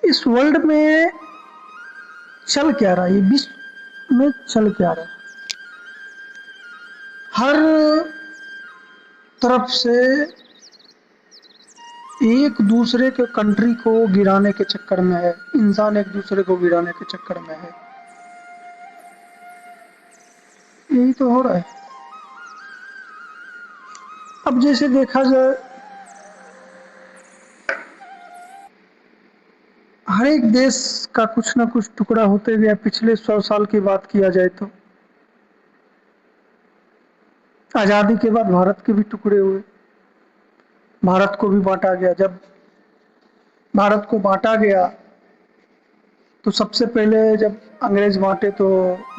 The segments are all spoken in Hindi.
इस वर्ल्ड में चल क्या रहा है, ये विश्व में चल क्या रहा है। हर तरफ से एक दूसरे के कंट्री को गिराने के चक्कर में है, इंसान एक दूसरे को गिराने के चक्कर में है। यही तो हो रहा है। अब जैसे देखा जाए, हर एक देश का कुछ ना कुछ टुकड़ा होते गया। पिछले 100 साल की बात किया जाए तो आजादी के बाद भारत के भी टुकड़े हुए, भारत को भी बांटा गया। जब भारत को बांटा गया तो सबसे पहले जब अंग्रेज बांटे तो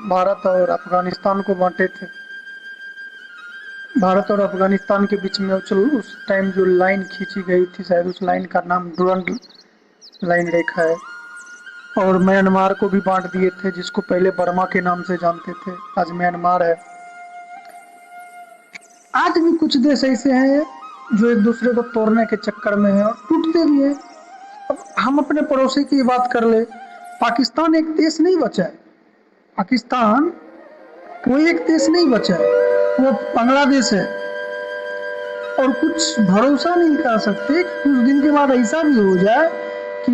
भारत और अफगानिस्तान को बांटे थे। भारत और अफगानिस्तान के बीच में उस टाइम जो लाइन खींची गई थी, शायद उस लाइन का नाम डुरंड लाइन रेखा है। और म्यांमार को भी बांट दिए थे, जिसको पहले बर्मा के नाम से जानते थे, आज म्यांमार है। आज भी कुछ देश ऐसे हैं जो एक दूसरे को तोड़ने के चक्कर में है और टूटते भी हैं। अब हम अपने पड़ोसी की बात कर ले, पाकिस्तान एक देश नहीं बचा है। पाकिस्तान वो एक देश नहीं बचा है, वो बांग्लादेश है। और कुछ भरोसा नहीं कर सकते, कुछ दिन के बाद ऐसा भी हो जाए कि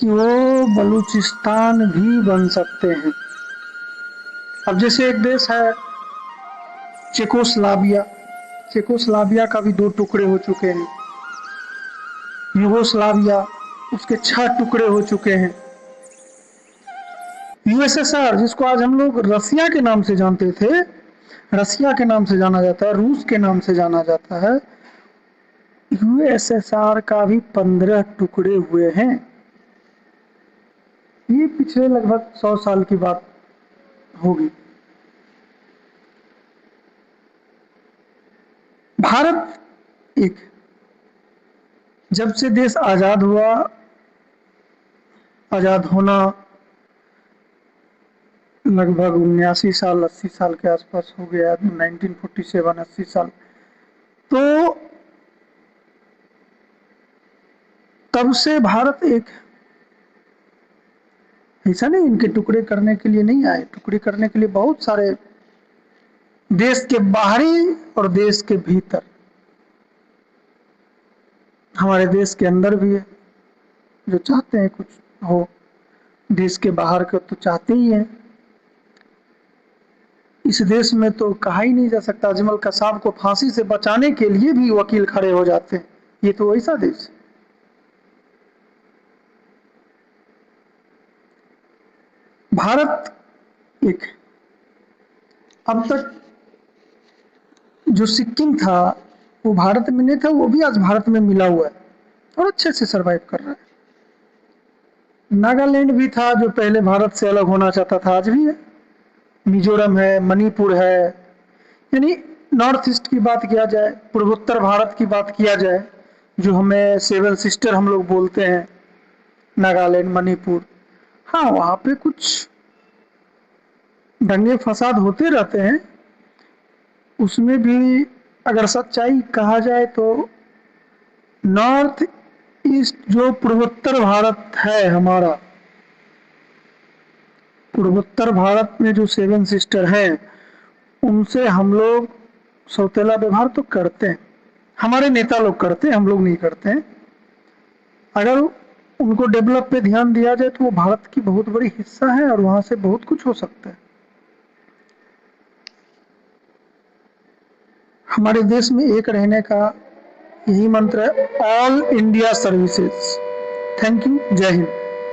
वो बलूचिस्तान भी बन सकते हैं। अब जैसे एक देश है चेकोस्लाविया, चेकोस्लाविया का भी 2 टुकड़े हो चुके हैं। यूगोस्लाविया, उसके 6 टुकड़े हो चुके हैं। यूएसएसआर, जिसको आज हम लोग रसिया के नाम से जानते थे, रसिया के नाम से जाना जाता है, रूस के नाम से जाना जाता है, यूएसएसआर का भी 15 टुकड़े हुए हैं। ये पिछले लगभग 100 साल की बात होगी। भारत एक, जब से देश आजाद हुआ, आजाद होना लगभग 79 साल 80 साल के आसपास हो गया, 1947 80 साल। तो तब से भारत एक, ऐसा नहीं इनके टुकड़े करने के लिए नहीं आए, टुकड़े करने के लिए बहुत सारे देश के बाहरी और देश के भीतर, हमारे देश के अंदर भी है जो चाहते हैं कुछ हो, देश के बाहर के तो चाहते ही हैं। इस देश में तो कहा ही नहीं जा सकता, अजमल कसाब को फांसी से बचाने के लिए भी वकील खड़े हो जाते हैं। ये तो ऐसा देश है। भारत एक, अब तक जो सिक्किम था वो भारत में नहीं था, वो भी आज भारत में मिला हुआ है और अच्छे से सरवाइव कर रहा है। नागालैंड भी था जो पहले भारत से अलग होना चाहता था, आज भी है। मिजोरम है, मणिपुर है। यानी नॉर्थ ईस्ट की बात किया जाए, पूर्वोत्तर भारत की बात किया जाए, जो हमें 7 सिस्टर हम लोग बोलते हैं, नागालैंड, मणिपुर, हाँ वहाँ पे कुछ दंगे फसाद होते रहते हैं। उसमें भी अगर सच्चाई कहा जाए तो नॉर्थ ईस्ट जो पूर्वोत्तर भारत है हमारा, पूर्वोत्तर भारत में जो 7 सिस्टर हैं, उनसे हम लोग सौतेला व्यवहार तो करते हैं, हमारे नेता लोग करते हैं, हम लोग नहीं करते हैं। अगर उनको डेवलप पे ध्यान दिया जाए तो वो भारत की बहुत बड़ी हिस्सा है और वहां से बहुत कुछ हो सकता है। हमारे देश में एक रहने का यही मंत्र है, all India services. Thank you, जय हिंद।